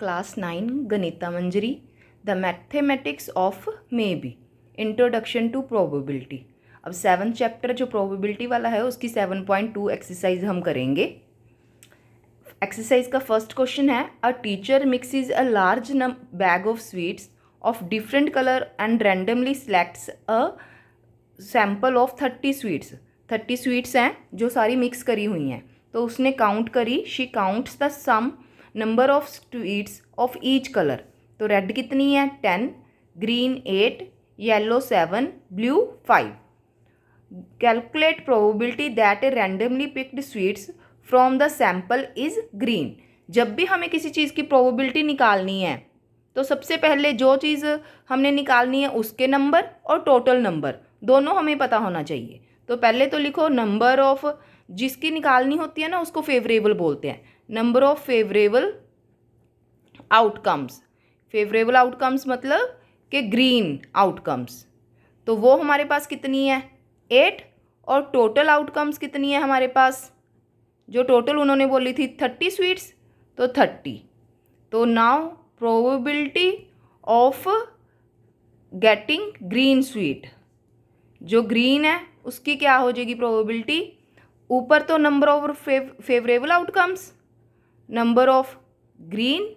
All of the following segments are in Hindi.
Class 9 Ganita Manjari the mathematics of maybe introduction to probability. अब 7th चैप्टर जो प्रोबेबिलिटी वाला है उसकी 7.2 एक्सरसाइज हम करेंगे। एक्सरसाइज का फर्स्ट क्वेश्चन है a teacher mixes a large bag of sweets of different colour and randomly selects a sample of 30 sweets. 30 sweets हैं जो सारी मिक्स करी हुई हैं, तो उसने काउंट करी। She counts the some number of sweets of each colour. तो रेड कितनी है 10, green 8, yellow 7, blue 5। Calculate probability that a randomly picked sweets from the sample is green. जब भी हमें किसी चीज़ की प्रोबेबिलिटी निकालनी है तो सबसे पहले जो चीज़ हमने निकालनी है उसके नंबर और टोटल नंबर दोनों हमें पता होना चाहिए। तो पहले तो लिखो नंबर ऑफ, जिसकी निकालनी होती है ना उसको फेवरेबल बोलते हैं। Number of favourable outcomes. Favourable outcomes मतलब कि ग्रीन आउटकम्स, तो वो हमारे पास कितनी है 8। और टोटल आउटकम्स कितनी है हमारे पास, जो टोटल उन्होंने बोली थी 30 स्वीट्स, तो 30। तो now probability of getting green sweet, जो ग्रीन है उसकी क्या हो जाएगी प्रोबेबिलिटी, ऊपर तो number of favourable outcomes, number of green,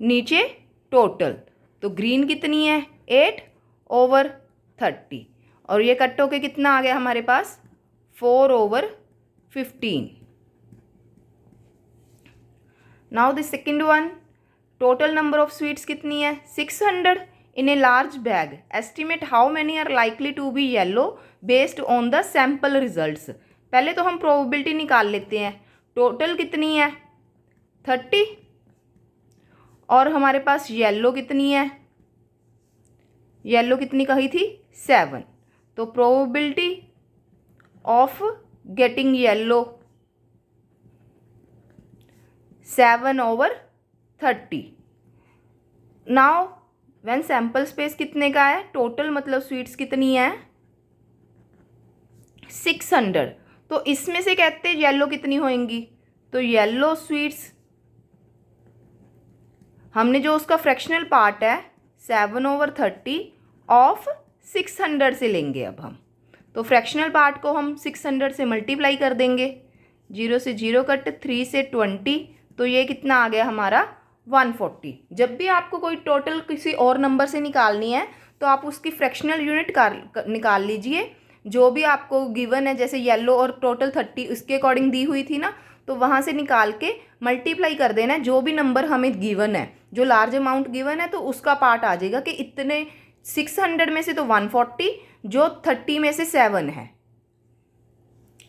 नीचे टोटल। तो ग्रीन कितनी है 8/30, और ये कट होके कितना आ गया हमारे पास 4/15। Now the second one, total number of sweets कितनी है 600 in a large bag. Estimate how many are likely to be yellow based on the sample results. पहले तो हम प्रोबेबिलिटी निकाल लेते हैं। टोटल कितनी है 30 और हमारे पास येलो कितनी है, येलो कितनी कही थी 7। तो probability of getting yellow 7/30। Now when sample space कितने का है, टोटल मतलब स्वीट्स कितनी है 600। तो इसमें से कहते हैं येलो कितनी होंगी, तो येलो स्वीट्स हमने जो उसका फ्रैक्शनल पार्ट है 7/30 ऑफ 600 से लेंगे। अब हम तो फ्रैक्शनल पार्ट को हम 600 से मल्टीप्लाई कर देंगे। 0 से 0 कट, 3 से 20, तो ये कितना आ गया हमारा 140। जब भी आपको कोई टोटल किसी और नंबर से निकालनी है तो आप उसकी फ्रैक्शनल यूनिट निकाल लीजिए जो भी आपको गिवन है। जैसे येलो और टोटल 30 उसके अकॉर्डिंग दी हुई थी ना, तो वहाँ से निकाल के मल्टीप्लाई कर देना है जो भी नंबर हमें गिवन है, जो लार्ज अमाउंट गिवन है तो उसका पार्ट आ जाएगा कि इतने 600 में से तो 140, जो 30 में से 7 है।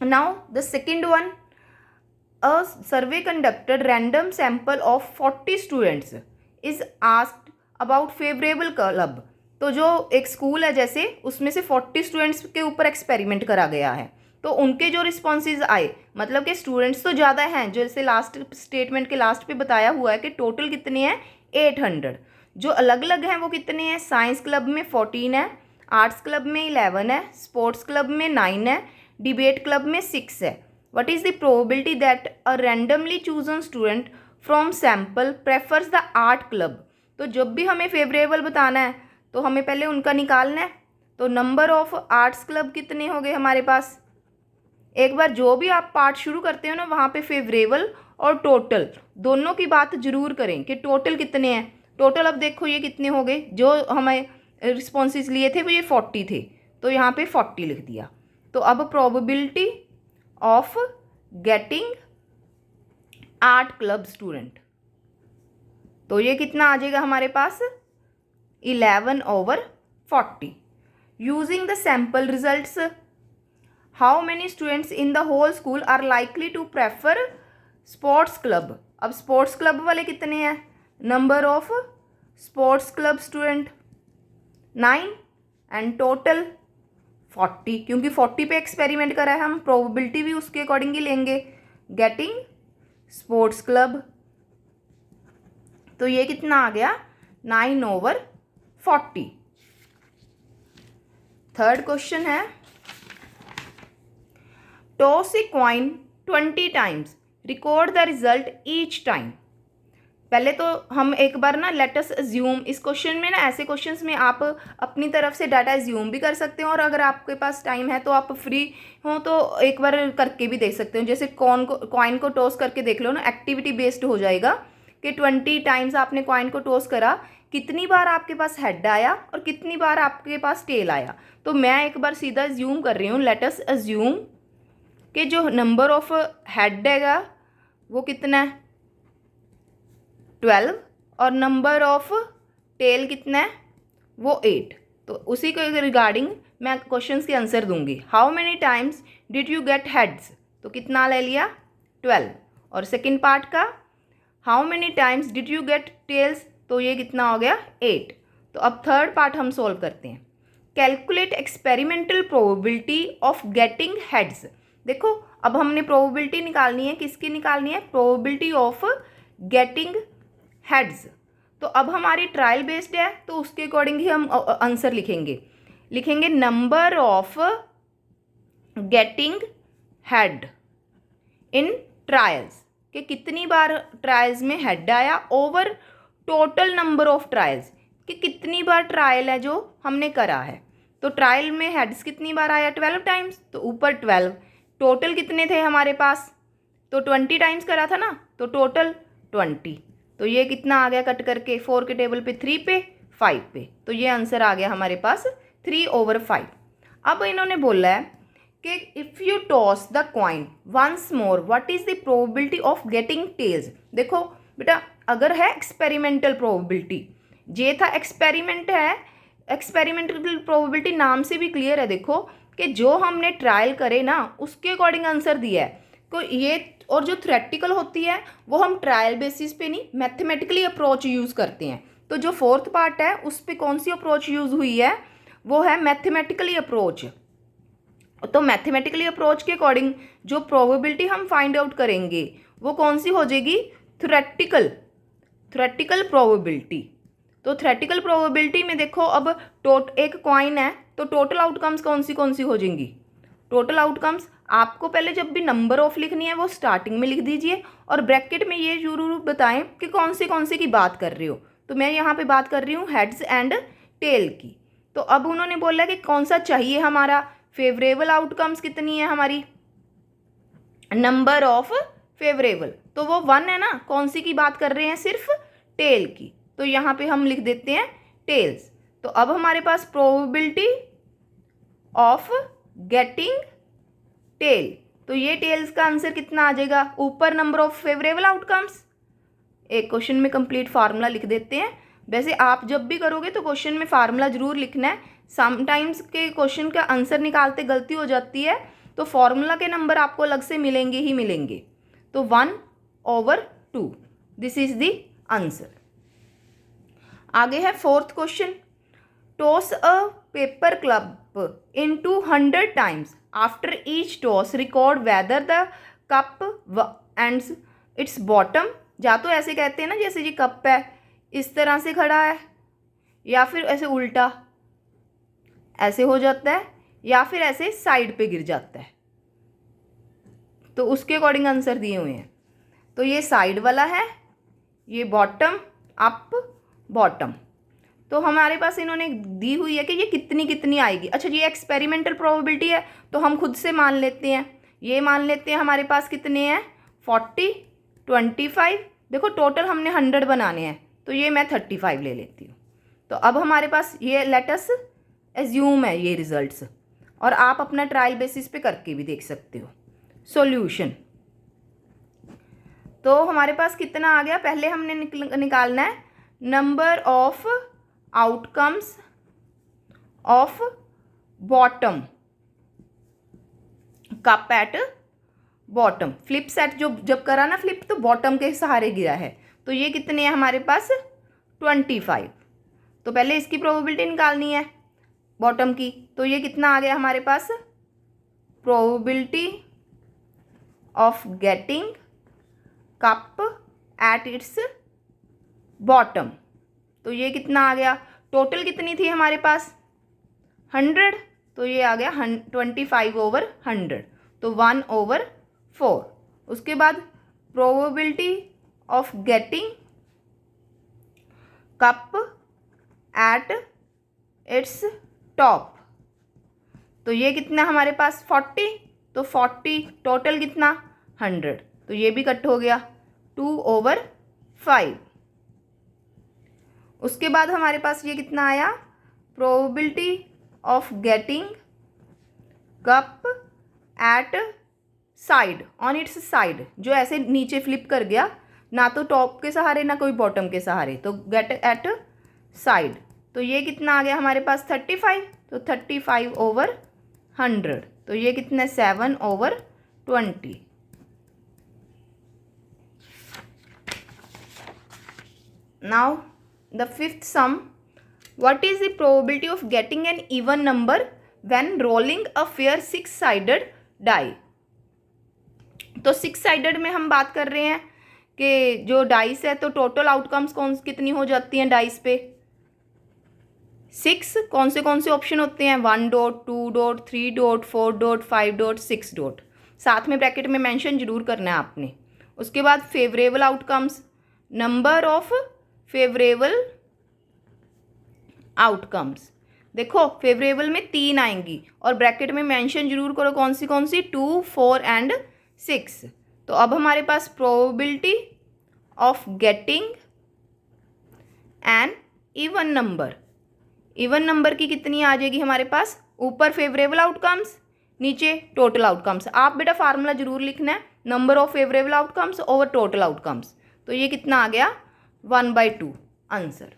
Now the second one, a survey conducted random sample of 40 students is asked about favorable club। तो जो एक स्कूल है जैसे उसमें से 40 स्टूडेंट्स के ऊपर एक्सपेरिमेंट करा गया है, तो उनके जो रिस्पॉन्सेज आए, मतलब कि स्टूडेंट्स तो ज़्यादा हैं, जैसे लास्ट स्टेटमेंट के लास्ट पे बताया हुआ है कि टोटल कितने हैं 800। जो अलग अलग हैं वो कितने हैं, साइंस क्लब में 14 है, आर्ट्स क्लब में 11 है, स्पोर्ट्स क्लब में 9 है, डिबेट क्लब में 6 है। What is the probability that a randomly chosen student from sample prefers the art club? तो जब भी हमें फेवरेबल बताना है तो हमें पहले उनका निकालना है। तो नंबर ऑफ आर्ट्स क्लब कितने हो गए हमारे पास, एक बार जो भी आप पार्ट शुरू करते हो ना वहाँ पे फेवरेबल और टोटल दोनों की बात जरूर करें कि टोटल कितने हैं। टोटल अब देखो ये कितने हो गए, जो हमें रिस्पॉन्सेज लिए थे वो ये 40 थे, तो यहाँ पे 40 लिख दिया। तो अब probability of getting art club student, तो ये कितना आ जाएगा हमारे पास 11/40। Using the sample results, how many students in the whole school are likely to prefer sports club. अब स्पोर्ट्स क्लब वाले कितने हैं, number of sports club student 9 and total 40, क्योंकि 40 पे एक्सपेरिमेंट करा है, हम प्रोबेबिलिटी भी उसके अकॉर्डिंग ही लेंगे। गेटिंग स्पोर्ट्स क्लब, तो ये कितना आ गया 9/40। थर्ड क्वेश्चन है toss a coin 20 times, record the result each time. पहले तो हम एक बार ना लेट अस अज्यूम, इस क्वेश्चन में ना, ऐसे क्वेश्चंस में आप अपनी तरफ से डाटा अज्यूम भी कर सकते हो, और अगर आपके पास टाइम है तो आप फ्री हो तो एक बार करके भी देख सकते हो। जैसे कॉइन को टॉस करके देख लो ना, एक्टिविटी बेस्ड हो जाएगा कि 20 टाइम्स आपने कॉइन को टॉस करा, कितनी बार आपके पास हेड आया और कितनी बार आपके पास टेल आया। तो मैं एक बार सीधा अज्यूम कर रही हूँ, लेट अस अज्यूम कि जो नंबर ऑफ हेड हैगा वो कितना है 12, और नंबर ऑफ टेल कितना है वो 8। तो उसी के रिगार्डिंग मैं क्वेश्चंस के आंसर दूंगी। How many times did you get heads, तो कितना ले लिया 12। और सेकंड पार्ट का how many times did you get tails, तो ये कितना हो गया 8। तो अब थर्ड पार्ट हम सोल्व करते हैं। Calculate experimental probability of getting heads. देखो अब हमने प्रोबेबिलिटी निकालनी है, किसकी निकालनी है, प्रोबेबिलिटी ऑफ गेटिंग हेड्स। तो अब हमारी ट्रायल बेस्ड है तो उसके अकॉर्डिंग ही हम आंसर लिखेंगे number of getting head in trials, कि कितनी बार ट्रायल्स में हेड आया, over total number of trials, कि कितनी बार ट्रायल है जो हमने करा है। तो ट्रायल में हेड्स कितनी बार आया 12 टाइम्स, तो ऊपर 12, टोटल कितने थे हमारे पास, तो 20 टाइम्स करा था ना, तो टोटल 20। तो ये कितना आ गया कट करके 4 के टेबल पे 3 पे 5 पे, तो ये आंसर आ गया हमारे पास 3/5। अब इन्होंने बोला है कि if you toss the coin once more what is the probability of getting tails. देखो बेटा अगर है एक्सपेरिमेंटल प्रोबेबिलिटी, ये था एक्सपेरिमेंट है, एक्सपेरिमेंटल प्रोबेबिलिटी नाम से भी क्लियर है देखो कि जो हमने ट्रायल करे ना उसके अकॉर्डिंग आंसर दिया है। तो ये और जो थ्योरेटिकल होती है वो हम ट्रायल बेसिस पे नहीं, मैथमेटिकली अप्रोच यूज़ करते हैं। तो जो फोर्थ पार्ट है उस पर कौन सी अप्रोच यूज़ हुई है, वो है मैथमेटिकली अप्रोच। तो मैथमेटिकली अप्रोच के अकॉर्डिंग जो प्रोबेबिलिटी हम फाइंड आउट करेंगे वो कौन सी हो जाएगी, थ्योरेटिकल प्रोबेबिलिटी। तो थ्योरेटिकल प्रोबेबिलिटी में देखो अब एक कॉइन है तो टोटल आउटकम्स कौन सी हो जाएंगी, टोटल आउटकम्स आपको पहले जब भी नंबर ऑफ लिखनी है वो स्टार्टिंग में लिख दीजिए, और ब्रैकेट में ये जरूर बताएं कि कौन से की बात कर रहे हो। तो मैं यहाँ पे बात कर रही हूँ हेड्स एंड टेल की। तो अब उन्होंने बोला कि कौन सा चाहिए हमारा, फेवरेबल आउटकम्स कितनी है हमारी, नंबर ऑफ फेवरेबल, तो वो 1 है ना, कौन सी की बात कर रहे हैं, सिर्फ टेल की। तो यहाँ पे हम लिख देते हैं टेल्स। तो अब हमारे पास प्रोबेबिलिटी ऑफ गेटिंग टेल, तो ये टेल्स का आंसर कितना आ जाएगा, ऊपर नंबर ऑफ फेवरेबल आउटकम्स, एक क्वेश्चन में कंप्लीट फार्मूला लिख देते हैं। वैसे आप जब भी करोगे तो क्वेश्चन में फार्मूला जरूर लिखना है, समटाइम्स के क्वेश्चन का आंसर निकालते गलती हो जाती है, तो फार्मूला के नंबर आपको अलग से मिलेंगे ही मिलेंगे। तो 1/2, दिस इज द आंसर। आगे है fourth question, toss a paper club into 100 times. After each toss, record whether the cup ends its bottom. या तो ऐसे कहते हैं ना जैसे ये कप है इस तरह से खड़ा है, या फिर ऐसे उल्टा ऐसे हो जाता है, या फिर ऐसे साइड पे गिर जाता है। तो उसके अकॉर्डिंग आंसर दिए हुए हैं। तो ये साइड वाला है, ये बॉटम अप बॉटम। तो हमारे पास इन्होंने दी हुई है कि ये कितनी आएगी। अच्छा ये एक्सपेरिमेंटल प्रोबेबिलिटी है तो हम खुद से मान लेते हैं, ये मान लेते हैं हमारे पास कितने हैं 40, 25, देखो टोटल हमने 100 बनाने हैं तो ये मैं 35 ले लेती हूँ। तो अब हमारे पास ये लेट अस एज्यूम है ये रिजल्ट्स, और आप अपना ट्रायल बेसिस पे करके भी देख सकते हो। सॉल्यूशन, तो हमारे पास कितना आ गया, पहले हमने निकालना है number of outcomes of bottom cup at bottom. Flip set जो जब करा ना फ्लिप तो बॉटम के सहारे गिरा है, तो ये कितने हैं हमारे पास 25। तो पहले इसकी प्रोबेबिलिटी निकालनी है बॉटम की, तो ये कितना आ गया हमारे पास, probability of getting cup at its bottom. तो ये कितना आ गया, टोटल कितनी थी हमारे पास 100, तो ये आ गया 25/100, तो 1/4। उसके बाद probability of getting cup at its top. तो ये कितना हमारे पास 40, तो 40 टोटल कितना 100, तो ये भी कट हो गया 2/5। उसके बाद हमारे पास ये कितना आया, probability of getting cup at side on its side, जो ऐसे नीचे फ्लिप कर गया, ना तो टॉप के सहारे ना कोई बॉटम के सहारे, तो गेट एट साइड। तो ये कितना आ गया हमारे पास 35, तो 35/100, तो ये कितना 7/20। Now the fifth sum, what is the probability of getting an even number when rolling a fair six sided die. तो 6-साइडेड में हम बात कर रहे हैं कि जो डाइस है, तो टोटल आउटकम्स कितनी हो जाती हैं डाइस पे 6। कौन से ऑप्शन होते हैं, 1 dot, 2 dot, 3 dot, 4 dot, 5 dot, 6 dot, साथ में ब्रैकेट में मेंशन जरूर करना है आपने। उसके बाद favourable outcomes, number of favourable outcomes, देखो फेवरेबल में 3 आएंगी और ब्रैकेट में मेंशन जरूर करो कौन सी 2, 4 एंड 6। तो अब हमारे पास probability of getting an even number, even number की कितनी आ जाएगी हमारे पास, ऊपर फेवरेबल आउटकम्स, नीचे टोटल आउटकम्स। आप बेटा फार्मूला जरूर लिखना है, number of favourable outcomes over total outcomes. तो ये कितना आ गया 1/2 answer.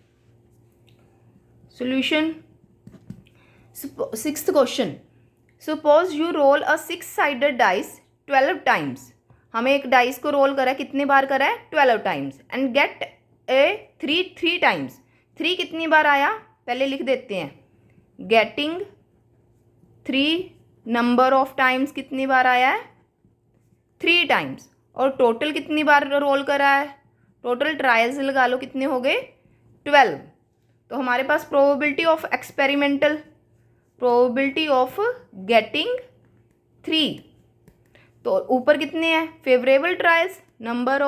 Solution, 6th question, suppose you roll a six sided dice 12 times. हमें एक डाइस को रोल करा है, कितनी बार करा है 12 times, and gate A 3 times. 3 कितनी बार आया पहले लिख देते हैं, गेटिंग 3 नंबर ऑफ टाइम्स कितनी बार आया है 3 टाइम्स, और टोटल कितनी बार रोल करा है, टोटल ट्रायल्स लगा लो कितने हो गए 12। तो हमारे पास probability of experimental, probability of getting 3, तो ऊपर कितने हैं favourable trials, number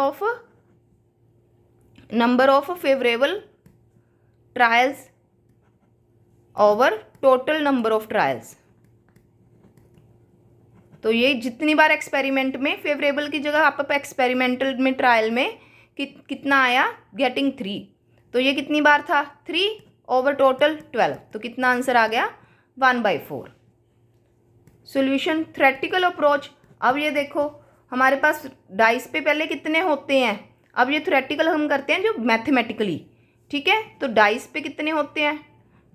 of favourable trials over total number of trials. तो ये जितनी बार एक्सपेरिमेंट में, फेवरेबल की जगह आप एक्सपेरिमेंटल में ट्रायल में कितना आया गेटिंग 3, तो ये कितनी बार था 3 ओवर टोटल 12, तो कितना आंसर आ गया 1/4। Solution, theoretical approach. अब ये देखो हमारे पास डाइस पे पहले कितने होते हैं, अब ये थ्योरेटिकल हम करते हैं जो मैथमेटिकली, ठीक है। तो डाइस पे कितने होते हैं,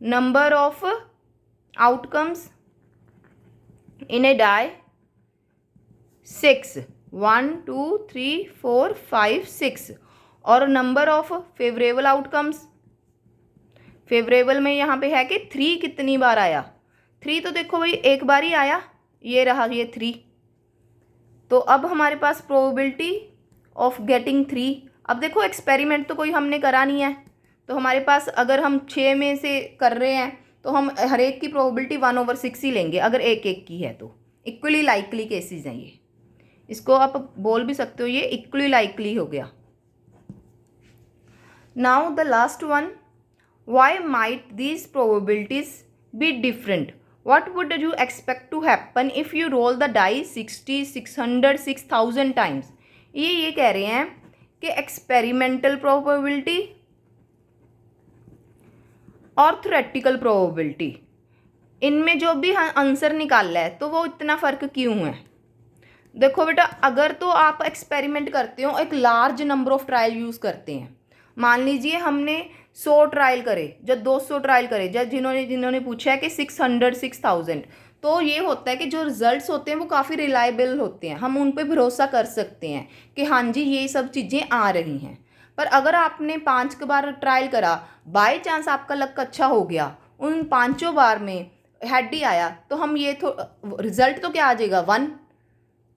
number of outcomes in a die 6, 1 2 3 4 5 6, और number of favourable outcomes, favourable में यहाँ पे है कि 3 कितनी बार आया, 3 तो देखो भाई एक बार ही आया, ये रहा ये 3। तो अब हमारे पास प्रोबेबिलिटी ऑफ गेटिंग 3, अब देखो एक्सपेरिमेंट तो कोई हमने करा नहीं है, तो हमारे पास अगर हम 6 में से कर रहे हैं तो हम हर एक की प्रोबेबिलिटी 1/6 ही लेंगे, अगर एक की है तो। इक्वली लाइकली केसेस हैं ये, इसको आप बोल भी सकते हो ये इक्वली लाइकली हो गया। Now the last one, why might these probabilities be different, what would you expect to happen if you roll the die 60, 600, 6000 times। ये कह रहे हैं कि एक्सपेरिमेंटल प्रोबेबिलिटी और थ्योरेटिकल प्रोबेबिलिटी, इनमें जो भी आंसर निकाला है तो वो इतना फ़र्क क्यों है। देखो बेटा, अगर तो आप एक्सपेरिमेंट करते हो, एक large number of trial use करते हैं, मान लीजिए हमने 100 ट्रायल करे या 200 ट्रायल करे, या जिन्होंने पूछा है कि 600, 6000, तो ये होता है कि जो रिजल्ट्स होते हैं वो काफ़ी रिलायबल होते हैं, हम उन पे भरोसा कर सकते हैं कि हाँ जी ये सब चीज़ें आ रही हैं। पर अगर आपने 5 बार ट्रायल करा, बाय चांस आपका लक अच्छा हो गया, उन 5 बार में हेड ही आया, तो हम ये रिजल्ट तो क्या आ जाएगा 1,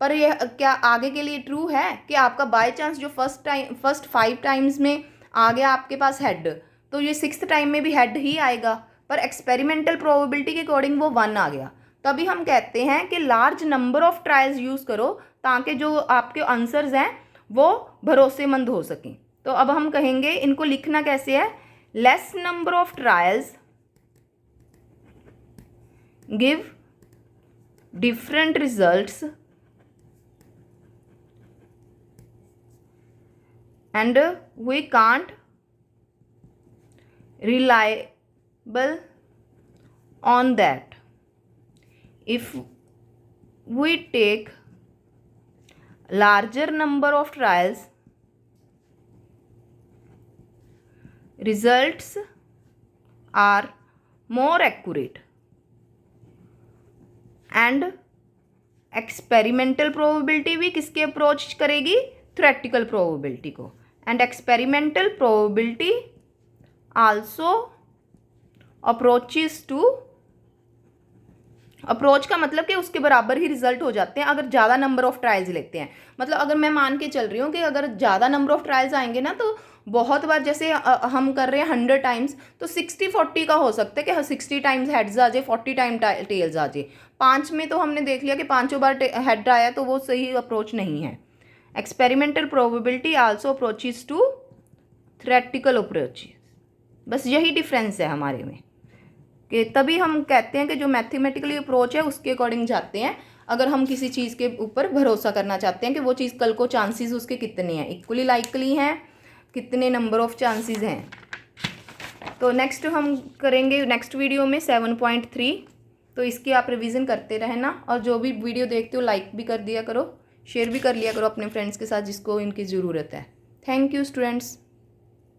पर ये क्या आगे के लिए ट्रू है कि आपका बाय चांस जो फर्स्ट 5 टाइम्स में आ गया आपके पास हेड, तो ये 6th टाइम में भी हेड ही आएगा, पर एक्सपेरिमेंटल प्रोबेबिलिटी के अकॉर्डिंग वो 1 आ गया। तभी हम कहते हैं कि large number of trials use करो ताकि जो आपके आंसर्स हैं वो भरोसेमंद हो सकें। तो अब हम कहेंगे इनको लिखना कैसे है, less number of trials give different results and we can't reliable on that. If we take larger number of trials, results are more accurate and experimental probability भी किसके अप्रोच करेगी, theoretical probability को, and experimental probability also approaches to, approach का मतलब कि उसके बराबर ही रिजल्ट हो जाते हैं अगर ज़्यादा नंबर ऑफ ट्रायल्स लेते हैं। मतलब अगर मैं मान के चल रही हूँ कि अगर ज़्यादा नंबर ऑफ ट्रायल्स आएंगे ना, तो बहुत बार जैसे हम कर रहे हैं 100 टाइम्स, तो 60-40 का हो सकता है कि 60 टाइम्स हेड्स आ जाए, 40 टाइम टेल्स आ जाए। 5 में तो हमने देख लिया कि 5 बार हेड आया, तो वो सही अप्रोच नहीं है। Experimental probability also approaches to theoretical approach. बस यही डिफरेंस है हमारे में, कि तभी हम कहते हैं कि जो मैथमेटिकली अप्रोच है उसके अकॉर्डिंग जाते हैं अगर हम किसी चीज़ के ऊपर भरोसा करना चाहते हैं कि वो चीज़ कल को चांसेस उसके कितने हैं, इक्वली लाइकली हैं, कितने नंबर ऑफ चांसेस हैं। तो नेक्स्ट हम करेंगे नेक्स्ट वीडियो में 7.3। तो इसकी आप रिवीजन करते रहना, और जो भी वीडियो देखते हो लाइक भी कर दिया करो, शेयर भी कर लिया करो अपने फ्रेंड्स के साथ जिसको इनकी ज़रूरत है। Thank you students.